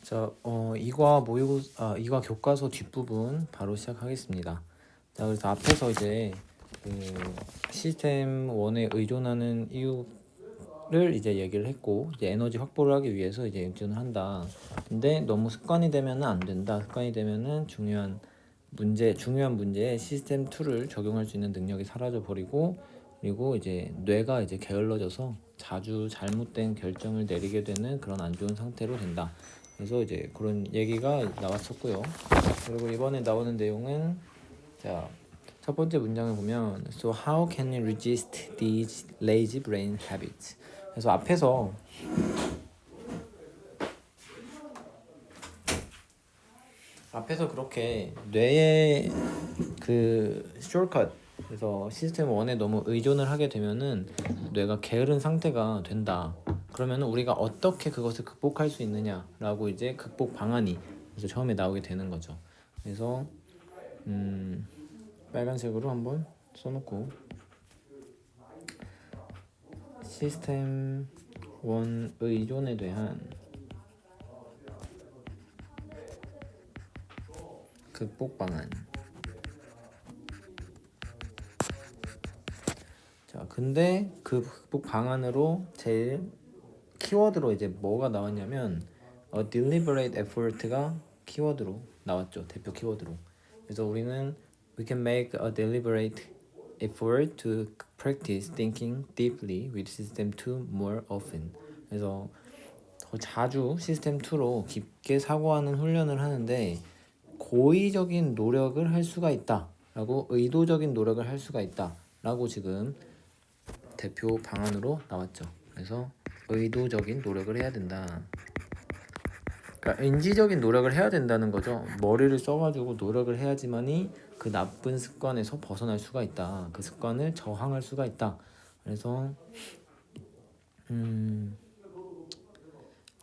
자, 이과 교과서 뒷부분 바로 시작하겠습니다. 자, 그래서 앞에서 이제 그 시스템 1에 의존하는 이유를 이제 얘기를 했고, 이제 에너지 확보를 하기 위해서 이제 의존을 한다. 근데 너무 습관이 되면은 안 된다. 습관이 되면은 중요한 문제에 시스템 2를 적용할 수 있는 능력이 사라져 버리고, 그리고 이제 뇌가 이제 게을러져서 자주 잘못된 결정을 내리게 되는 그런 안 좋은 상태로 된다. 그래서 이제 그런 얘기가 나왔었고요. 그리고 이번에 나오는 내용은, 자, 첫 번째 문장을 보면 So how can you resist these lazy brain habits? 그래서 앞에서 그렇게 뇌의 그 숏컷, 그래서 시스템 1에 너무 의존을 하게 되면은 뇌가 게으른 상태가 된다. 그러면은 우리가 어떻게 그것을 극복할 수 있느냐라고 이제 극복 방안이 그래서 처음에 나오게 되는 거죠. 그래서 빨간색으로 한번 써놓고, 시스템 1 의존에 대한 극복 방안. 자, 근데 그 극복 방안으로 제일 키워드로 이제 뭐가 나왔냐면 deliberate effort가 키워드로 나왔죠. 대표 키워드로. 그래서 우리는 we can make a deliberate effort to practice thinking deeply with system 2 more often. 그래서 더 자주 시스템 2로 깊게 사고하는 훈련을 하는데 고의적인 노력을 할 수가 있다 라고, 의도적인 노력을 할 수가 있다 라고 지금 대표 방안으로 나왔죠. 그래서 의도적인 노력을 해야 된다. 그러니까 인지적인 노력을 해야 된다는 거죠. 머리를 써가지고 노력을 해야지만이 그 나쁜 습관에서 벗어날 수가 있다. 그 습관을 저항할 수가 있다. 그래서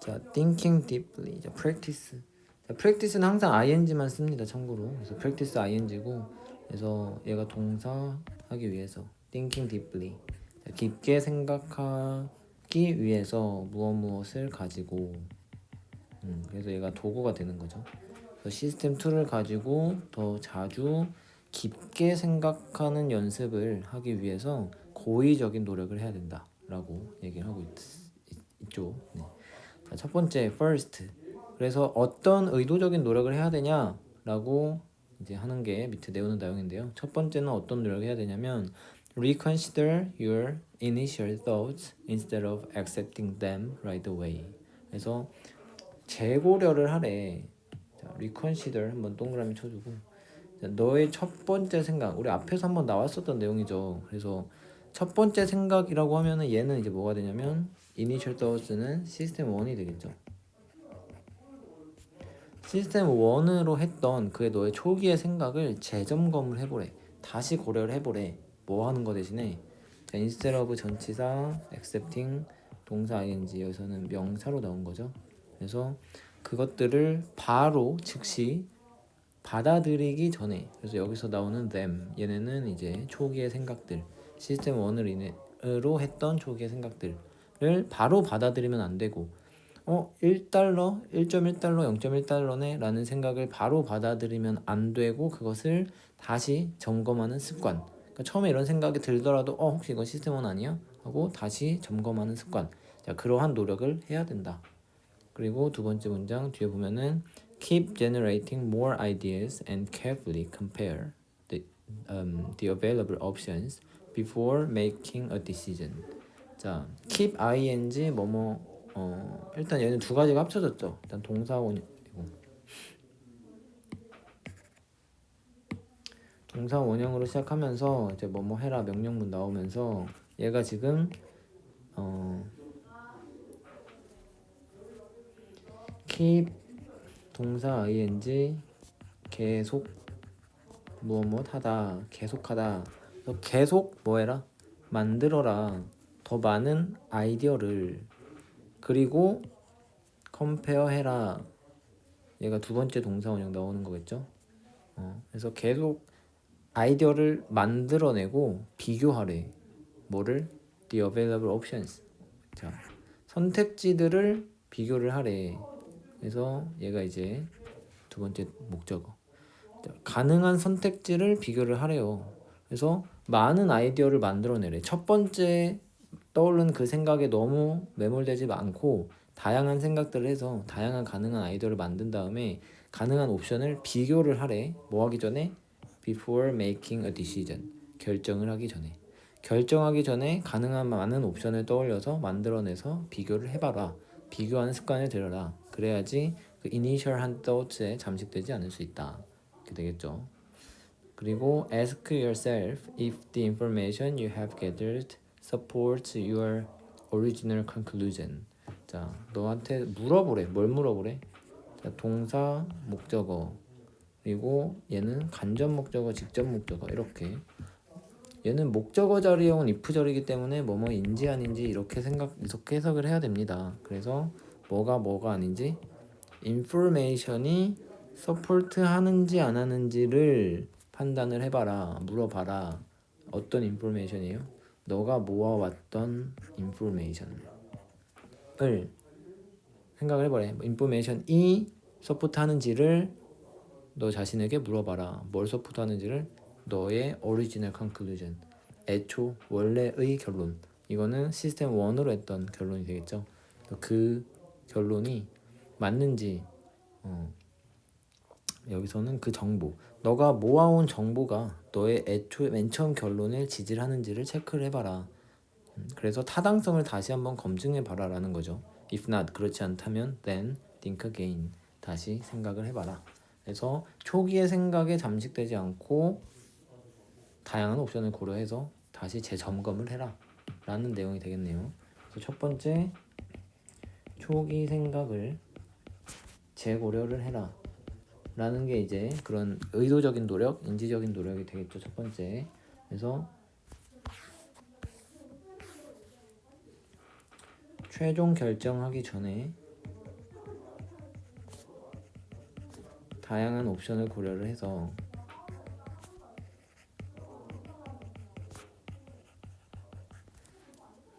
자, thinking deeply, 자, practice. 자, practice는 항상 ing만 씁니다. 참고로. 그래서 practice ing고, 그래서 얘가 동사 하기 위해서 thinking deeply. 자, 깊게 생각하기 위해서 무엇을 가지고, 그래서 얘가 도구가 되는 거죠. 그래서 시스템 2를 가지고 더 자주 깊게 생각하는 연습을 하기 위해서 고의적인 노력을 해야 된다라고 얘기를 하고 있죠. 네. 자, 첫 번째 first. 그래서 어떤 의도적인 노력을 해야 되냐라고 이제 하는 게 밑에 내오는 내용인데요. 첫 번째는 어떤 노력을 해야 되냐면 reconsider your initial thoughts instead of accepting them right away. 그래서 재고려를 하래. 자, reconsider 한번 동그라미 쳐주고, 자, 너의 첫 번째 생각, 우리 앞에서 한번 나왔었던 내용이죠. 그래서 첫 번째 생각이라고 하면은 얘는 이제 뭐가 되냐면 initial thoughts는 시스템 1이 되겠죠. 시스템 1으로 했던 그의 너의 초기의 생각을 재점검을 해보래. 다시 고려를 해보래. 뭐 하는 거 대신에, 자, instead of 전치사, accepting 동사 ing, 여기서는 명사로 나온 거죠. 그래서 그것들을 바로 즉시 받아들이기 전에, 그래서 여기서 나오는 them, 얘네는 이제 초기의 생각들, 시스템 1으로 했던 초기의 생각들을 바로 받아들이면 안 되고, 1달러, 1.1달러, 0.1달러네 라는 생각을 바로 받아들이면 안 되고, 그것을 다시 점검하는 습관. 그러니까 처음에 이런 생각이 들더라도 혹시 이건 시스템 1 아니야? 하고 다시 점검하는 습관. 자, 그러한 노력을 해야 된다. 그리고 두 번째 문장 뒤에 보면은 keep generating more ideas and carefully compare the available options before making a decision. 자, keep ing 일단 얘는 두 가지가 합쳐졌죠. 일단 동사 원형으로 시작하면서 이제 뭐뭐 해라 명령문 나오면서 얘가 지금 keep 동사 ing 계속 무엇 하다, 계속하다. 계속 뭐해라? 만들어라. 더 많은 아이디어를. 그리고 compare 해라. 얘가 두 번째 동사 원형 나오는 거겠죠. 그래서 계속 아이디어를 만들어내고 비교하래. 뭐를? The available options. 자, 선택지들을 비교를 하래. 그래서 얘가 이제 두 번째 목적어. 가능한 선택지를 비교를 하래요. 그래서 많은 아이디어를 만들어내래. 첫 번째 떠오른 그 생각에 너무 매몰되지 않고 다양한 생각들을 해서 다양한 가능한 아이디어를 만든 다음에 가능한 옵션을 비교를 하래. 뭐 하기 전에? Before making a decision. 결정을 하기 전에. 결정하기 전에 가능한 많은 옵션을 떠올려서 만들어내서 비교를 해봐라. 비교하는 습관을 들여라. 그래야지 그 initial한 thoughts에 잠식되지 않을 수 있다. 이렇게 되겠죠. 그리고 ask yourself if the information you have gathered supports your original conclusion. 자, 너한테 물어보래. 뭘 물어보래? 자, 동사, 목적어. 그리고 얘는 간접 목적어, 직접 목적어 이렇게. 얘는 목적어 자리형은 if 자리이기 때문에 뭐뭐인지 아닌지 이렇게 해석을 해야 됩니다. 그래서 뭐가 아닌지 information이 서포트 하는지 안 하는지를 판단을 해봐라. 물어봐라. 어떤 인포메이션이에요? 너가 모아왔던 인포메이션을 생각을 해보래. 인포메이션이 서포트 하는지를 너 자신에게 물어봐라. 뭘 서포트 하는지를 너의 오리지널 컨클루전, 애초 원래의 결론. 이거는 시스템 1으로 했던 결론이 되겠죠. 그 결론이 맞는지 여기서는 그 정보, 너가 모아온 정보가 너의 애초 맨 처음 결론을 지지하는지를 체크를 해봐라. 그래서 타당성을 다시 한번 검증해봐라 라는 거죠. If not, 그렇지 않다면 then think again. 다시 생각을 해봐라. 그래서 초기의 생각에 잠식되지 않고 다양한 옵션을 고려해서 다시 재점검을 해라 라는 내용이 되겠네요. 그래서 첫 번째, 초기 생각을 재고려를 해라 라는 게 이제 그런 의도적인 노력, 인지적인 노력이 되겠죠. 첫 번째. 그래서 최종 결정하기 전에 다양한 옵션을 고려를 해서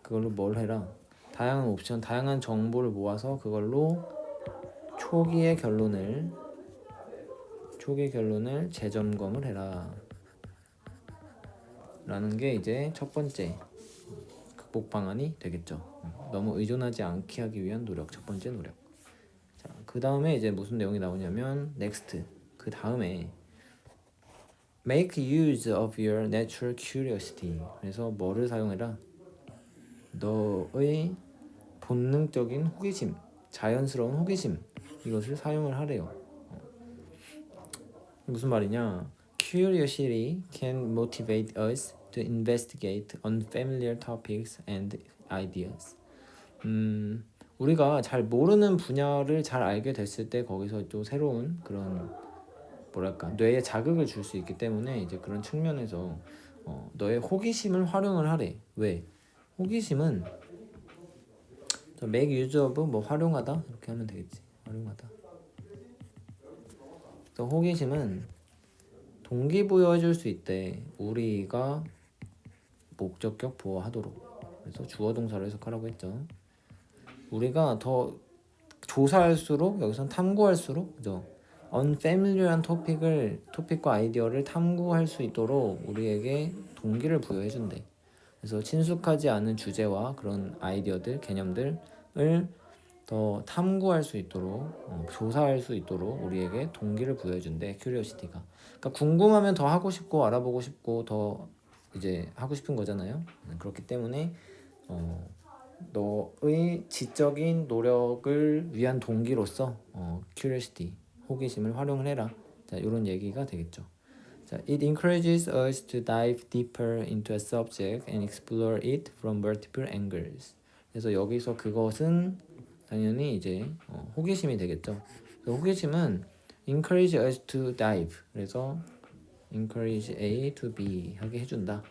그걸로 뭘 해라? 다양한 옵션, 다양한 정보를 모아서 그걸로 초기의 결론을 재점검을 해라 라는 게 이제 첫 번째 극복 방안이 되겠죠. 너무 의존하지 않게 하기 위한 노력, 첫 번째 노력. 자, 그 다음에 이제 무슨 내용이 나오냐면 next, 그 다음에 make use of your natural curiosity. 그래서 뭐를 사용해라? 너의 본능적인 호기심, 자연스러운 호기심, 이것을 사용을 하래요. 무슨 말이냐? Curiosity can motivate us to investigate unfamiliar topics and ideas. 우리가 잘 모르는 분야를 잘 알게 됐을 때 거기서 또 새로운 그런 뭐랄까 뇌에 자극을 줄 수 있기 때문에 이제 그런 측면에서 너의 호기심을 활용을 하래. 왜? 호기심은 make use of 뭐 활용하다 이렇게 하면 되겠지. 활용하다. 그래서 호기심은 동기부여해줄 수 있대. 우리가 목적격 보호하도록. 그래서 주어동사를 해석하라고 했죠. 우리가 더 조사할수록 여기선 탐구할수록 그죠? unfamiliar한 토픽과 아이디어를 탐구할 수 있도록 우리에게 동기를 부여해준대. 그래서 친숙하지 않은 주제와 그런 아이디어들, 개념들을 더 탐구할 수 있도록 조사할 수 있도록 우리에게 동기를 부여해준대. 큐리오시티가. 그러니까 궁금하면 더 하고 싶고 알아보고 싶고 더 이제 하고 싶은 거잖아요. 그렇기 때문에 너의 지적인 노력을 위한 동기로서 큐리오시티, 호기심을 활용을 해라. 자, 이런 얘기가 되겠죠. 자, it encourages us to dive deeper into a subject and explore it from multiple angles. 그래서 여기서 그것은 당연히 이제 호기심이 되겠죠. 호기심은 encourage us to dive. 그래서 encourage A to B 하게 해준다.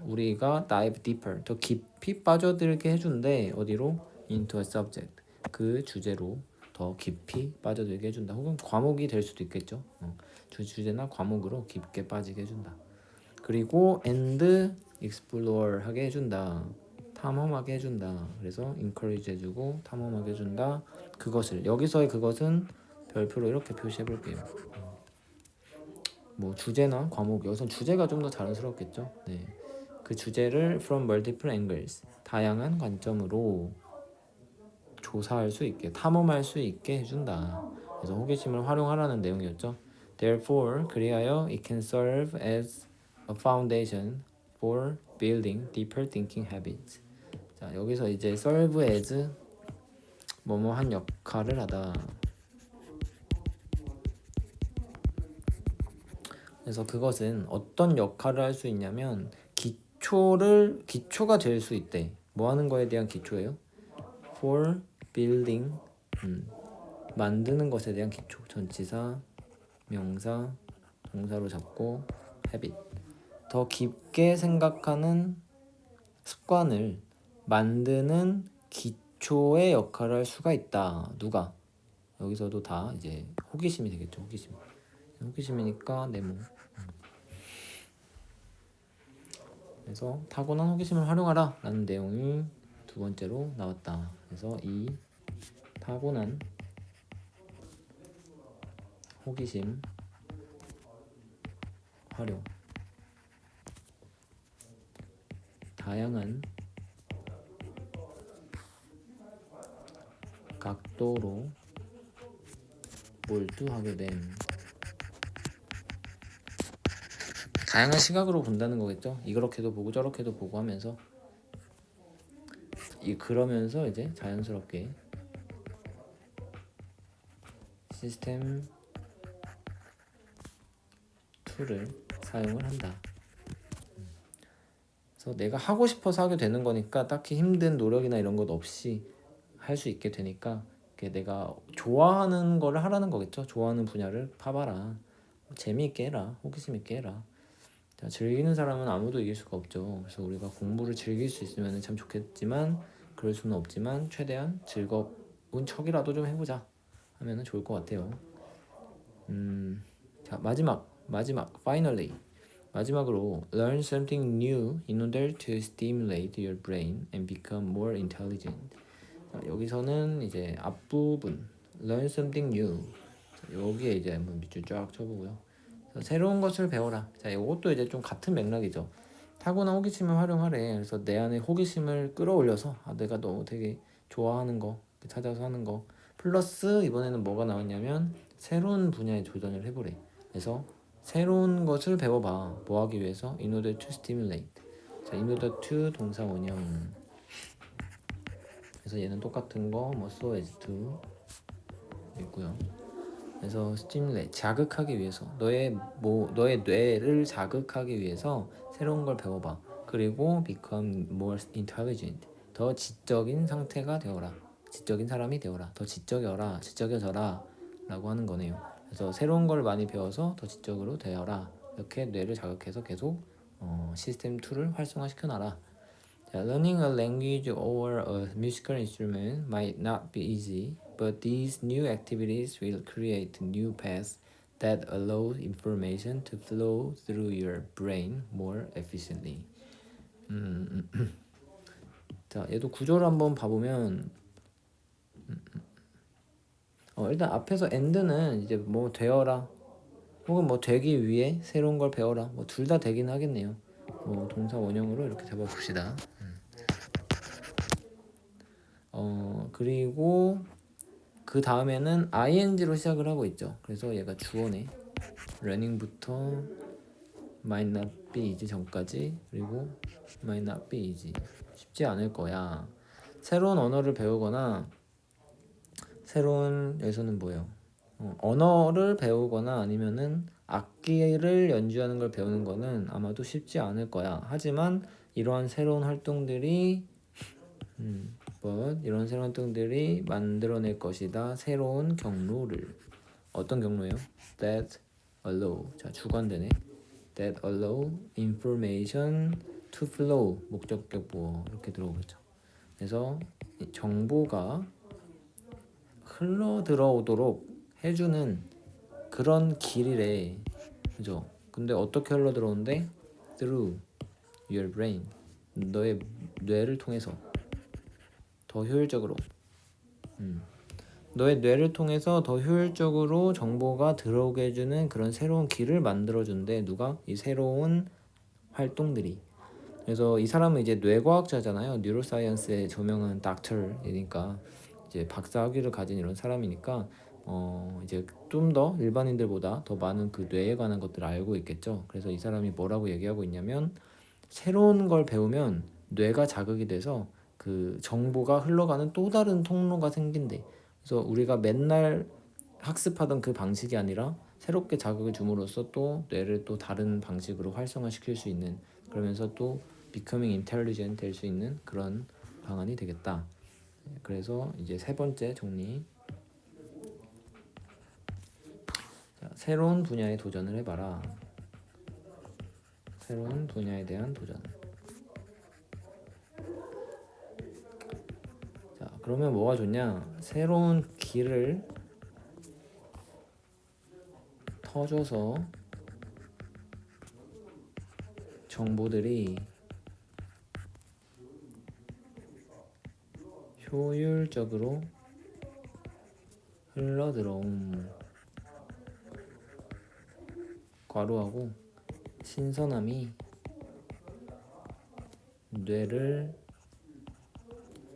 우리가 dive deeper, 더 깊이 빠져들게 해준대. 어디로? into a subject. 그 주제로 더 깊이 빠져들게 해준다. 혹은 과목이 될 수도 있겠죠. 주제나 과목으로 깊게 빠지게 해준다. 그리고 and explore 하게 해준다. 탐험하게 해준다. 그래서 encourage 해주고 탐험하게 해준다. 그것을 여기서의 그것은 별표로 이렇게 표시해 볼게요. 뭐 주제나 과목 여기서 주제가 좀 더 자연스럽겠죠. 네, 그 주제를 from multiple angles 다양한 관점으로 조사할 수 있게 탐험할 수 있게 해준다. 그래서 호기심을 활용하라는 내용이었죠. Therefore 그리하여 it can serve as a foundation for building deeper thinking habits. 자 여기서 이제 serve as 뭐뭐한 역할을 하다. 그래서 그것은 어떤 역할을 할 수 있냐면 기초가 될 수 있대. 뭐 하는 거에 대한 기초예요? For building 만드는 것에 대한 기초. 전치사, 명사, 동사로 잡고 habit. 더 깊게 생각하는 습관을 만드는 기초의 역할을 할 수가 있다. 누가? 여기서도 다 이제 호기심이 되겠죠. 호기심이니까 네모. 그래서 타고난 호기심을 활용하라 라는 내용이 두 번째로 나왔다. 그래서 이 타고난 호기심 활용 다양한 각도로 몰두하게 된 다양한 시각으로 본다는 거겠죠. 이렇게도 보고 저렇게도 보고 하면서 그러면서 이제 자연스럽게 시스템 툴을 사용을 한다. 그래서 내가 하고 싶어서 하게 되는 거니까 딱히 힘든 노력이나 이런 것 없이 할 수 있게 되니까 내가 좋아하는 거를 하라는 거겠죠. 좋아하는 분야를 파봐라. 재미있게 해라. 호기심 있게 해라. 자, 즐기는 사람은 아무도 이길 수가 없죠. 그래서 우리가 공부를 즐길 수 있으면 참 좋겠지만 그럴 수는 없지만 최대한 즐거운 척이라도 좀 해보자 하면 좋을 것 같아요. 자 마지막 finally 마지막으로 learn something new in order to stimulate your brain and become more intelligent. 자, 여기서는 이제 앞부분 learn something new 여기에 이제 한번 밑줄 쫙 쳐보고요. 새로운 것을 배워라. 자, 이것도 이제 좀 같은 맥락이죠. 타고난 호기심을 활용하래. 그래서 내 안에 호기심을 끌어올려서 내가 너무 되게 좋아하는 거 찾아서 하는 거 플러스 이번에는 뭐가 나왔냐면 새로운 분야에 도전을 해보래. 그래서 새로운 것을 배워봐. 뭐 하기 위해서? In order to stimulate. 자, in order to 동사 원형. 그래서 얘는 똑같은 거 뭐 so as to 있고요. 그래서 stimulate 자극하기 위해서 너의 뇌를 자극하기 위해서 새로운 걸 배워봐. 그리고 become more intelligent 더 지적인 상태가 되어라. 지적인 사람이 되어라. 더 지적여져라 라고 하는 거네요. 그래서 새로운 걸 많이 배워서 더 지적으로 되어라. 이렇게 뇌를 자극해서 계속 시스템 툴을 활성화시켜놔라. Learning a language or a musical instrument might not be easy, but these new activities will create new paths that allow information to flow through your brain more efficiently. 자, 얘도 구조를 한번 봐보면 일단 앞에서 and는 이제 뭐 되어라 혹은 뭐 되기 위해 새로운 걸 배워라 뭐 둘 다 되긴 하겠네요. 뭐 동사 원형으로 이렇게 잡아봅시다. 그리고 그 다음에는 ing로 시작을 하고 있죠. 그래서 얘가 주어네. learning부터 might not be easy 전까지 그리고 might not be easy 쉽지 않을 거야. 새로운 언어를 배우거나 새로운 여기서는 뭐예요? 언어를 배우거나 아니면은 악기를 연주하는 걸 배우는 거는 아마도 쉽지 않을 거야. 하지만 이러한 새로운 활동들이 이런 새로운 활동들이 만들어낼 것이다. 새로운 경로를. 어떤 경로예요? That allow. 자, 주관되네. That allow information to flow. 목적격 보어 이렇게 들어오겠죠. 그래서 정보가 흘러 들어오도록 해주는 그런 길이래. 그죠? 근데 어떻게 흘러 들어오는데? Through your brain. 너의 뇌를 통해서 더 효율적으로 너의 뇌를 통해서 더 효율적으로 정보가 들어오게 해주는 그런 새로운 길을 만들어준대. 누가? 이 새로운 활동들이. 그래서 이 사람은 이제 뇌과학자잖아요. 뉴로사이언스의 조명한 닥터이니까 이제 박사 학위를 가진 이런 사람이니까 이제 좀 더 일반인들보다 더 많은 그 뇌에 관한 것들을 알고 있겠죠. 그래서 이 사람이 뭐라고 얘기하고 있냐면 새로운 걸 배우면 뇌가 자극이 돼서 그 정보가 흘러가는 또 다른 통로가 생긴대. 그래서 우리가 맨날 학습하던 그 방식이 아니라 새롭게 자극을 줌으로써 또 뇌를 또 다른 방식으로 활성화시킬 수 있는, 그러면서 또 becoming intelligent 될 수 있는 그런 방안이 되겠다. 그래서 이제 세 번째 정리. 자, 새로운 분야에 도전을 해봐라. 새로운 분야에 대한 도전. 자, 그러면 뭐가 좋냐? 새로운 길을 터줘서 정보들이 효율적으로 흘러들어옴. 괄호하고 신선함이 뇌를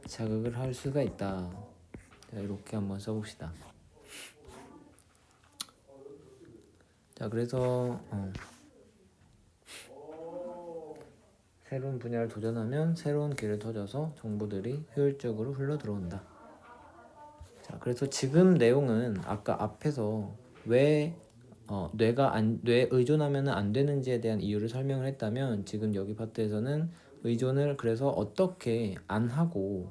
자극을 할 수가 있다. 자, 이렇게 한번 써봅시다. 자, 그래서 새로운 분야를 도전하면 새로운 길을 터져서 정보들이 효율적으로 흘러들어온다. 자, 그래서 지금 내용은 아까 앞에서 왜 뇌에 의존하면 안 되는지에 대한 이유를 설명을 했다면, 지금 여기 파트에서는 의존을 그래서 어떻게 안 하고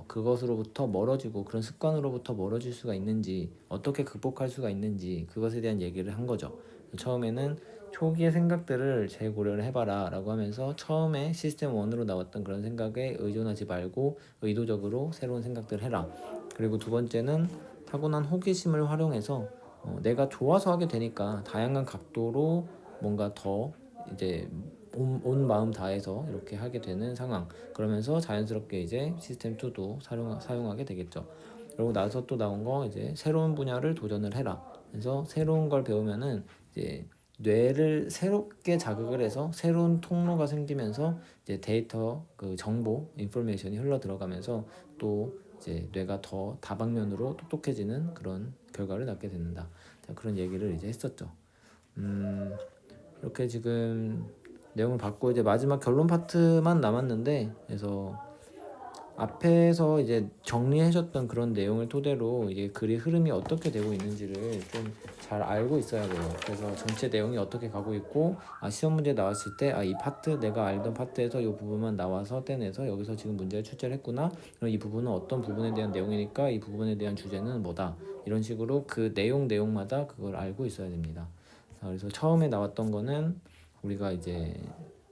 그것으로부터 멀어지고 그런 습관으로부터 멀어질 수가 있는지, 어떻게 극복할 수가 있는지 그것에 대한 얘기를 한 거죠. 처음에는 초기의 생각들을 재고려를 해봐라 라고 하면서 처음에 시스템 1으로 나왔던 그런 생각에 의존하지 말고 의도적으로 새로운 생각들을 해라. 그리고 두 번째는 타고난 호기심을 활용해서 내가 좋아서 하게 되니까 다양한 각도로 뭔가 더 이제 온 마음 다해서 이렇게 하게 되는 상황. 그러면서 자연스럽게 이제 시스템 2도 사용하게 되겠죠. 그리고 나서 또 나온 거 이제 새로운 분야를 도전을 해라. 그래서 새로운 걸 배우면은 이제 뇌를 새롭게 자극을 해서 새로운 통로가 생기면서 이제 데이터, 그 정보, 인포메이션이 흘러 들어가면서 또 이제 뇌가 더 다방면으로 똑똑해지는 그런 결과를 낳게 된다. 자, 그런 얘기를 이제 했었죠. 이렇게 지금 내용을 받고 이제 마지막 결론 파트만 남았는데, 그래서 앞에서 이제 정리해줬던 그런 내용을 토대로 이게 글의 흐름이 어떻게 되고 있는지를 좀 잘 알고 있어야 돼요. 그래서 전체 내용이 어떻게 가고 있고, 시험 문제 나왔을 때 이 파트, 내가 알던 파트에서 이 부분만 나와서 떼내서 여기서 지금 문제를 출제를 했구나. 그럼 이 부분은 어떤 부분에 대한 내용이니까 이 부분에 대한 주제는 뭐다. 이런 식으로 그 내용마다 그걸 알고 있어야 됩니다. 그래서 처음에 나왔던 거는 우리가 이제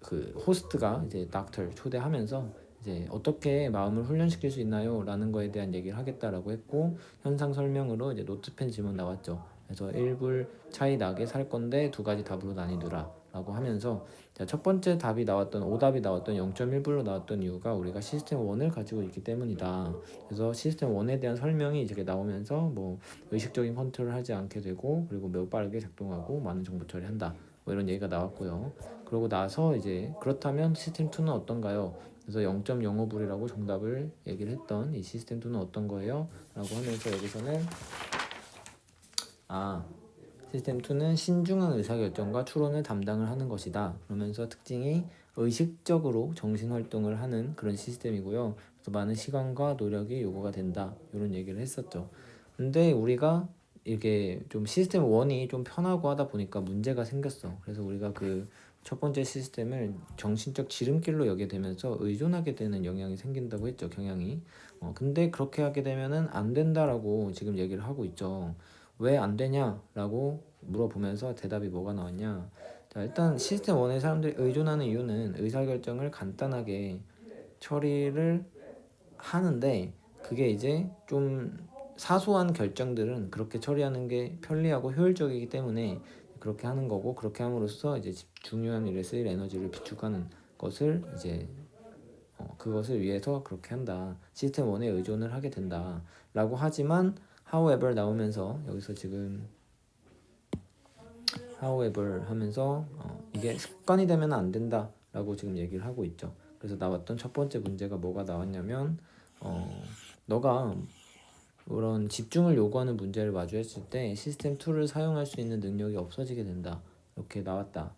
그 호스트가 이제 닥터를 초대하면서 이제 어떻게 마음을 훈련시킬 수 있나요? 라는 거에 대한 얘기를 하겠다라고 했고, 현상 설명으로 이제 노트펜 질문 나왔죠. 그래서 1불 차이 나게 살 건데 두 가지 답으로 나뉘두라 라고 하면서, 자, 첫 번째 답이 나왔던 오답이 나왔던 0.1불로 나왔던 이유가 우리가 시스템 1을 가지고 있기 때문이다. 그래서 시스템 1에 대한 설명이 이렇게 나오면서 뭐 의식적인 컨트롤을 하지 않게 되고, 그리고 매우 빠르게 작동하고 많은 정보 처리한다. 뭐 이런 얘기가 나왔고요. 그러고 나서 이제 그렇다면 시스템 2는 어떤가요? 그래서 0.05불이라고 정답을 얘기를 했던 이 시스템 2는 어떤 거예요? 라고 하면서 여기서는 시스템 2는 신중한 의사결정과 추론을 담당을 하는 것이다. 그러면서 특징이 의식적으로 정신활동을 하는 그런 시스템이고요. 그래서 많은 시간과 노력이 요구가 된다. 이런 얘기를 했었죠. 근데 우리가 이게 좀 시스템 1이 좀 편하고 하다 보니까 문제가 생겼어. 그래서 우리가 그 첫 번째 시스템을 정신적 지름길로 여기게 되면서 의존하게 되는 영향이 생긴다고 했죠. 경향이. 근데 그렇게 하게 되면은 안 된다라고 지금 얘기를 하고 있죠. 왜 안 되냐라고 물어보면서 대답이 뭐가 나왔냐. 자, 일단 시스템 1에 사람들이 의존하는 이유는 의사결정을 간단하게 처리를 하는데, 그게 이제 좀 사소한 결정들은 그렇게 처리하는 게 편리하고 효율적이기 때문에 그렇게 하는 거고, 그렇게 함으로써 이제 중요한 일에 쓰일 에너지를 비축하는 것을 이제 그것을 위해서 그렇게 한다. 시스템 1에 의존을 하게 된다 라고 하지만 however 나오면서 여기서 지금 however 하면서 이게 습관이 되면 안 된다 라고 지금 얘기를 하고 있죠. 그래서 나왔던 첫 번째 문제가 뭐가 나왔냐면 너가 그런 집중을 요구하는 문제를 마주했을 때 시스템 2를 사용할 수 있는 능력이 없어지게 된다 이렇게 나왔다.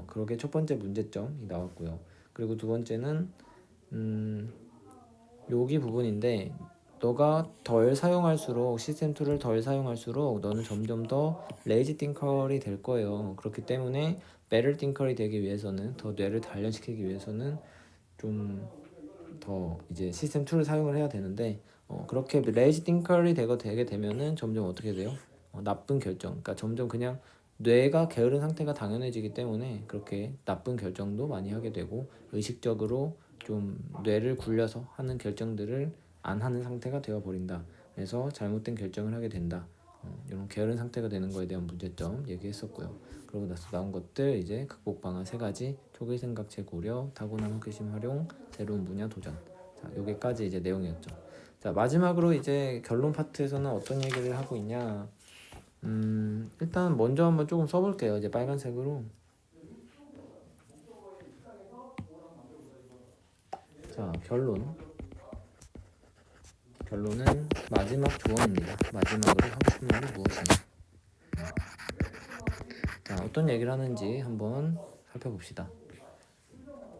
그렇게 첫 번째 문제점이 나왔고요. 그리고 두 번째는 여기 부분인데 너가 덜 사용할수록 시스템 2를 덜 사용할수록 너는 점점 더 레이지 띵커리 될 거예요. 그렇기 때문에 better 띵커리 되기 위해서는 더 뇌를 단련시키기 위해서는 좀 더 이제 시스템 2를 사용을 해야 되는데 그렇게 레이지 띵커리 되게 되면은 점점 어떻게 돼요? 나쁜 결정. 그러니까 점점 그냥 뇌가 게으른 상태가 당연해지기 때문에 그렇게 나쁜 결정도 많이 하게 되고 의식적으로 좀 뇌를 굴려서 하는 결정들을 안 하는 상태가 되어 버린다. 그래서 잘못된 결정을 하게 된다. 이런 게으른 상태가 되는 거에 대한 문제점 얘기했었고요. 그러고 나서 나온 것들 이제 극복 방안 세 가지: 초기 생각체 고려, 타고난 호기심 활용, 새로운 분야 도전. 자, 여기까지 이제 내용이었죠. 자, 마지막으로 이제 결론 파트에서는 어떤 얘기를 하고 있냐? 일단 먼저 한번 조금 써볼게요. 이제 빨간색으로. 자, 결론은 마지막 조언입니다. 마지막으로 하고 싶은 말이 무엇이냐? 자, 어떤 얘기를 하는지 한번 살펴봅시다.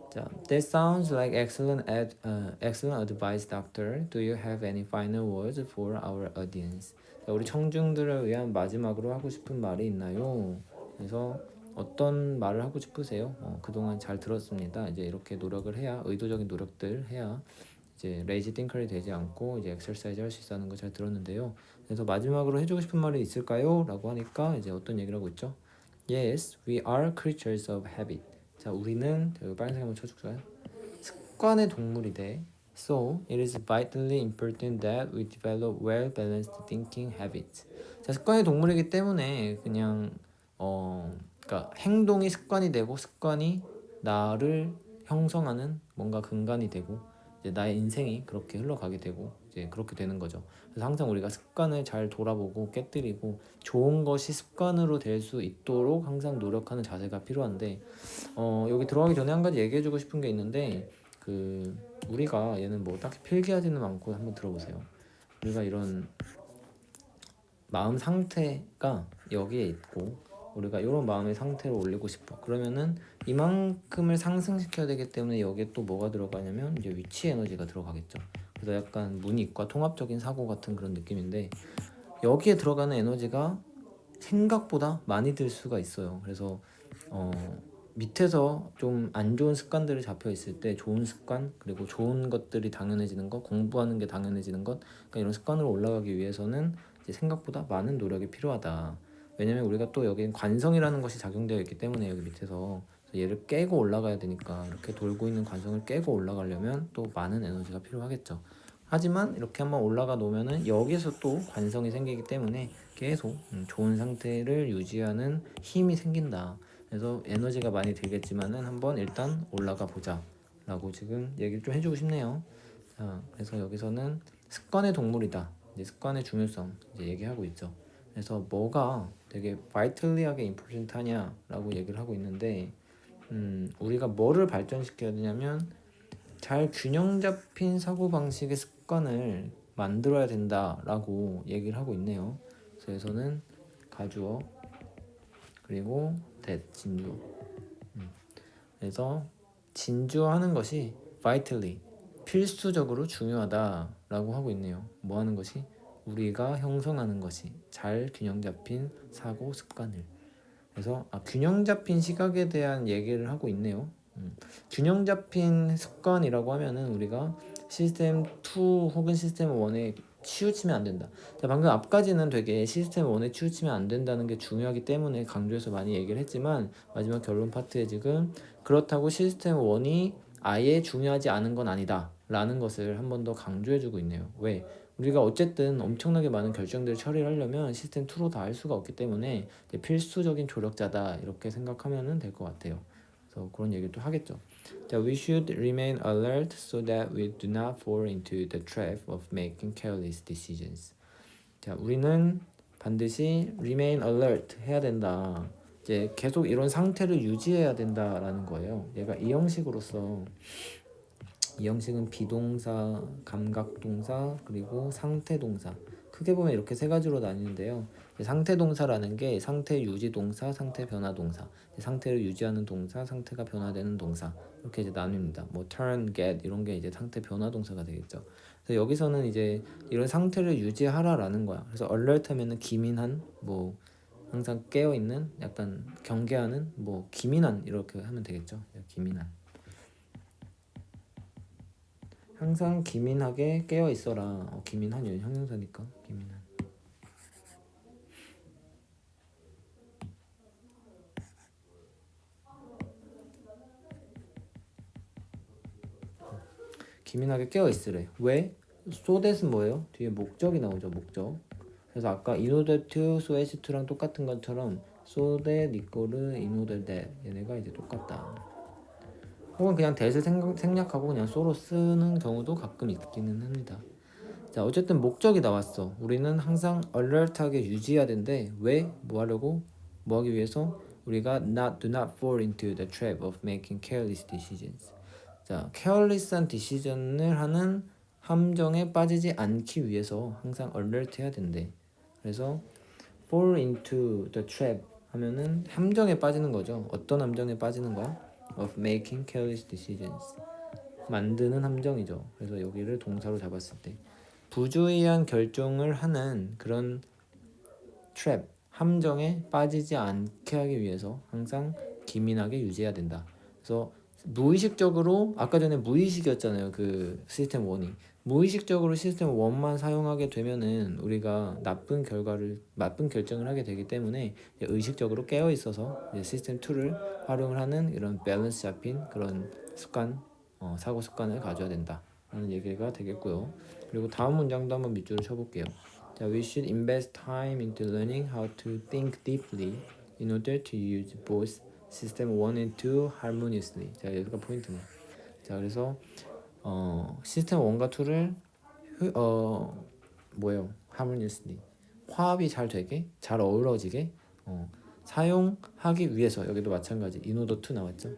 자, that sounds like excellent advice, doctor. Do you have any final words for our audience? 자, 우리 청중들을 위한 마지막으로 하고 싶은 말이 있나요? 그래서 어떤 말을 하고 싶으세요? 그동안 잘 들었습니다. 이제 이렇게 노력을 해야, 의도적인 노력들 해야 이제 레이지 띵커리 되지 않고 이제 엑서사이즈 할 수 있다는 거 잘 들었는데요. 그래서 마지막으로 해주고 싶은 말이 있을까요? 라고 하니까 이제 어떤 얘기를 하고 있죠? Yes, we are creatures of habit. 자, 우리는 여기 빨간색 한번 쳐줄까요? 습관의 동물이대. So, it is vitally important that we develop well-balanced thinking habits. 자, 습관의 동물이기 때문에 그냥 그러니까 행동이 습관이 되고 습관이 나를 형성하는 뭔가 근간이 되고 이제 나의 인생이 그렇게 흘러가게 되고 이제 그렇게 되는 거죠. 그래서 항상 우리가 습관을 잘 돌아보고 깨뜨리고 좋은 것이 습관으로 될 수 있도록 항상 노력하는 자세가 필요한데 여기 들어가기 전에 한 가지 얘기해주고 싶은 게 있는데 우리가 얘는 뭐 딱히 필기하지는 않고 한번 들어보세요. 우리가 이런 마음 상태가 여기에 있고 우리가 이런 마음의 상태로 올리고 싶어. 그러면은 이만큼을 상승시켜야 되기 때문에 여기에 또 뭐가 들어가냐면 이제 위치 에너지가 들어가겠죠. 그래서 약간 문이과 통합적인 사고 같은 그런 느낌인데 여기에 들어가는 에너지가 생각보다 많이 들 수가 있어요. 그래서 밑에서 좀 안 좋은 습관들이 잡혀 있을 때 좋은 습관 그리고 좋은 것들이 당연해지는 것, 공부하는 게 당연해지는 것, 그러니까 이런 습관으로 올라가기 위해서는 이제 생각보다 많은 노력이 필요하다. 왜냐면 우리가 또 여기는 관성이라는 것이 작용되어 있기 때문에 여기 밑에서 얘를 깨고 올라가야 되니까 이렇게 돌고 있는 관성을 깨고 올라가려면 또 많은 에너지가 필요하겠죠. 하지만 이렇게 한번 올라가 놓으면은 여기서 또 관성이 생기기 때문에 계속 좋은 상태를 유지하는 힘이 생긴다. 그래서 에너지가 많이 들겠지만은 한번 일단 올라가 보자 라고 지금 얘기를 좀 해주고 싶네요. 자, 그래서 여기서는 습관의 동물이다. 이제 습관의 중요성 이제 얘기하고 있죠. 그래서 뭐가 되게 바이털리하게 임포턴트하냐 라고 얘기를 하고 있는데 우리가 뭐를 발전시켜야 되냐면 잘 균형 잡힌 사고방식의 습관을 만들어야 된다라고 얘기를 하고 있네요. 그래서 여기서는 가주어 그리고 진주어. 그래서 진주어하는 것이 vitally 필수적으로 중요하다라고 하고 있네요. 뭐 하는 것이? 우리가 형성하는 것이 잘 균형 잡힌 사고 습관을. 그래서 균형 잡힌 시각에 대한 얘기를 하고 있네요. 균형 잡힌 습관이라고 하면은 우리가 시스템 2 혹은 시스템 1에 치우치면 안 된다. 자, 방금 앞까지는 되게 시스템 1에 치우치면 안 된다는 게 중요하기 때문에 강조해서 많이 얘기를 했지만 마지막 결론 파트에 지금 그렇다고 시스템 1이 아예 중요하지 않은 건 아니다 라는 것을 한 번 더 강조해주고 있네요. 왜? 우리가 어쨌든 엄청나게 많은 결정들을 처리를 하려면 시스템 2로 다 할 수가 없기 때문에 필수적인 조력자다 이렇게 생각하면 될 것 같아요. 그래서 그런 얘기를 또 하겠죠. 자, we should remain alert so that we do not fall into the trap of making careless decisions. 자, 우리는 반드시 remain alert 해야 된다. 이제 계속 이런 상태를 유지해야 된다라는 거예요. 얘가 이 형식으로서 이 형식은 비동사, 감각동사, 그리고 상태동사. 크게 보면 이렇게 세 가지로 나뉘는데요. 상태동사라는 게 상태 유지동사, 상태 변화동사. 상태를 유지하는 동사, 상태가 변화되는 동사. 이렇게 이제 나뉩니다. 뭐 turn, get 이런 게 이제 상태 변화동사가 되겠죠. 그래서 여기서는 이제 이런 상태를 유지하라라는 거야. 그래서 alert하면은 기민한, 뭐 항상 깨어 있는, 약간 경계하는, 뭐 기민한 이렇게 하면 되겠죠. 기민한. 항상 기민하게 깨어 있어라. 기민한 형용사니까 기민한. 기민하게 깨어 있으래. 왜? so that은 뭐예요? 뒤에 목적이 나오죠. 목적. 그래서 아까 in order to, so as to랑 똑같은 것처럼 so that 이꼬르 in order that 얘네가 이제 똑같다. 혹은 그냥 that을 생략하고 그냥 so로 쓰는 경우도 가끔 있기는 합니다. 자, 어쨌든 목적이 나왔어. 우리는 항상 alert하게 유지해야 된대. 왜? 뭐 하려고? 뭐 하기 위해서? 우리가 do not fall into the trap of making careless decisions. 자, careless한 decision을 하는 함정에 빠지지 않기 위해서 항상 alert 해야 된대. 그래서 fall into the trap 하면은 함정에 빠지는 거죠. 어떤 함정에 빠지는 거야? of making careless decisions. 만드는 함정이죠. 그래서 여기를 동사로 잡았을 때 부주의한 결정을 하는 그런 트랩, 함정에 빠지지 않게 하기 위해서 항상 기민하게 유지해야 된다. 그래서 무의식적으로 아까 전에 무의식이었잖아요. 그 시스템 1이 무의식적으로 시스템 1만 사용하게 되면은 우리가 나쁜 결정을 하게 되기 때문에 의식적으로 깨어 있어서 시스템 2를 활용을 하는 이런 밸런스 잡힌 그런 습관, 사고 습관을 가져야 된다라는 얘기가 되겠고요. 그리고 다음 문장도 한번 밑줄을 쳐볼게요. 자, we should invest time into learning how to think deeply in order to use both system 1 and 2 harmoniously. 자, 여기가 포인트네. 자, 그래서 시스템 1과 2를 뭐예요? harmoniously. 화합이 잘 되게, 잘 어우러지게 사용하기 위해서 여기도 마찬가지 in order to 나왔죠.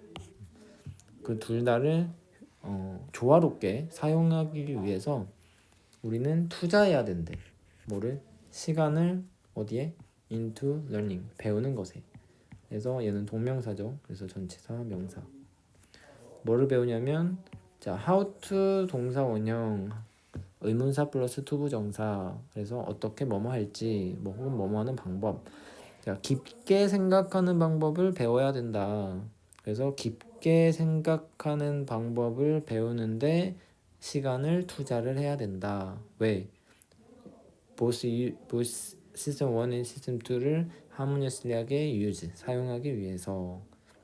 그 둘 다를 조화롭게 사용하기 위해서 우리는 투자해야 된대. 뭐를? 시간을 어디에? into learning, 배우는 것에. 그래서 얘는 동명사죠. 그래서 전치사, 명사. 뭐를 배우냐면 자, how to 동사 원형 의문사 플러스 투부정사. 그래서 어떻게 뭐뭐 할지, 뭐 혹은 뭐뭐 하는 방법. 자, 깊게 생각하는 방법을 배워야 된다. 그래서 깊게 생각하는 방법을 배우는데 시간을 투자를 해야 된다. 왜? both 시스템 1과 시스템 2를 하모니어스하게 사용하기 위해서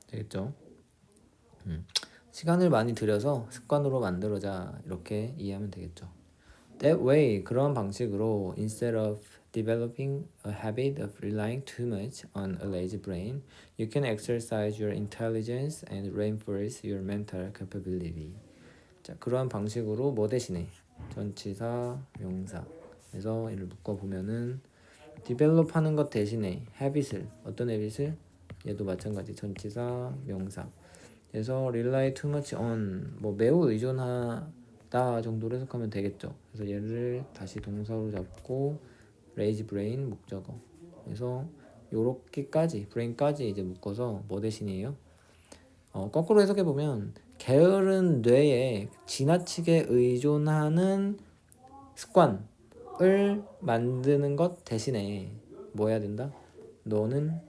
되겠죠. 시간을 많이 들여서 습관으로 만들어자 이렇게 이해하면 되겠죠. That way, 그런 방식으로 instead of developing a habit of relying too much on a lazy brain, you can exercise your intelligence and reinforce your mental capability. 자, 그러한 방식으로 뭐 대신에 전치사, 명사. 그래서 이를 묶어 보면은 develop 하는 것 대신에 habit을 어떤 habit을 얘도 마찬가지 전치사, 명사. 그래서 rely too much on 뭐 매우 의존하다 정도로 해석하면 되겠죠. 그래서 얘를 다시 동사로 잡고 lazy brain 목적어. 그래서 요렇게까지 brain까지 이제 묶어서 뭐 대신이에요? 거꾸로 해석해 보면 게으른 뇌에 지나치게 의존하는 습관을 만드는 것 대신에 뭐 해야 된다? 너는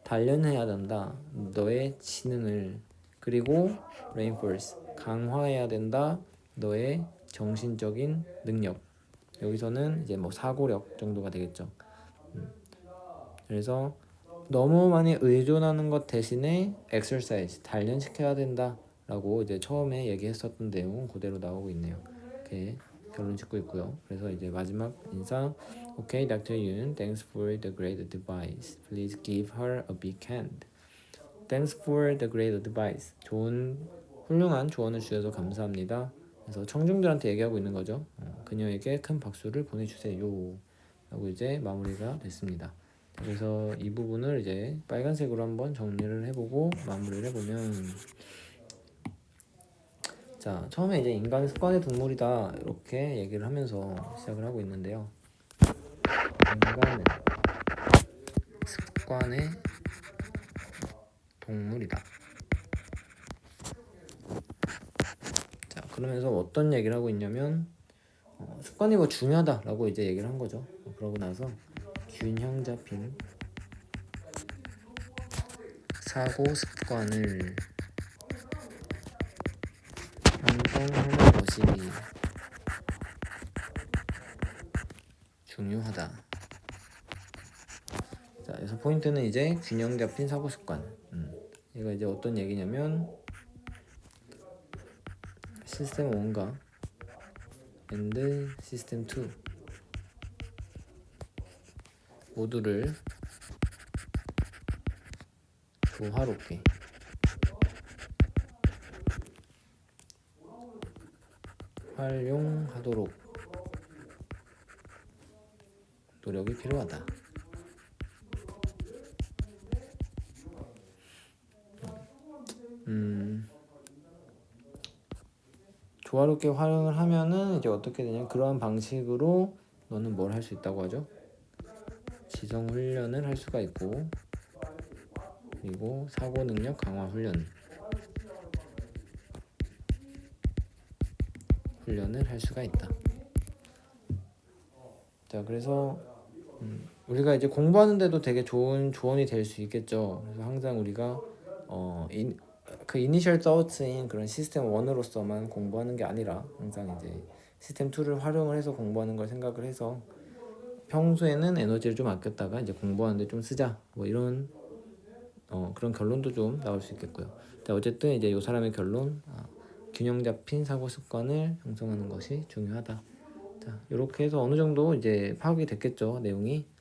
단련해야 된다. 너의 지능을. 그리고 reinforce 강화해야 된다. 너의 정신적인 능력. 여기서는 이제 뭐 사고력 정도가 되겠죠. 그래서 너무 많이 의존하는 것 대신에 exercise 단련시켜야 된다라고 이제 처음에 얘기했었던 내용은 그대로 나오고 있네요. 이렇게 결론 짓고 있고요. 그래서 이제 마지막 인사. Okay, Dr. Yoon, thanks for the great advice. Please give her a big hand. Thanks for the great advice. 훌륭한 조언을 주셔서 감사합니다. 그래서 청중들한테 얘기하고 있는 거죠. 그녀에게 큰 박수를 보내주세요. 하고 이제 마무리가 됐습니다. 그래서 이 부분을 이제 빨간색으로 한번 정리를 해보고 마무리를 해보면, 자, 처음에 이제 인간은 습관의 동물이다 이렇게 얘기를 하면서 시작을 하고 있는데요. 인간은 습관의 동물이다. 자, 그러면서 어떤 얘기를 하고 있냐면 습관이 뭐 중요하다라고 이제 얘기를 한 거죠. 그러고 나서 균형 잡힌 사고 습관을 형성하는 것이 중요하다. 자, 그래서 포인트는 이제 균형 잡힌 사고 습관. 얘가 이제 어떤 얘기냐면 시스템 1과 and 시스템 2 모두를 조화롭게 활용하도록 노력이 필요하다. 조화롭게 활용을 하면은 이제 어떻게 되냐면 그러한 방식으로 너는 뭘 할 수 있다고 하죠? 지성 훈련을 할 수가 있고, 그리고 사고 능력 강화 훈련을 할 수가 있다. 자, 그래서 우리가 이제 공부하는데도 되게 좋은 조언이 될 수 있겠죠. 그래서 항상 우리가 그 이니셜 thoughts인 그런 시스템 1으로서만 공부하는 게 아니라 항상 이제 시스템 2를 활용을 해서 공부하는 걸 생각을 해서 평소에는 에너지를 좀 아꼈다가 이제 공부하는데 좀 쓰자, 뭐 이런 그런 결론도 좀 나올 수 있겠고요. 근데 어쨌든 이제 이 사람의 결론, 균형 잡힌 사고 습관을 형성하는 것이 중요하다. 자, 이렇게 해서 어느 정도 이제 파악이 됐겠죠, 내용이.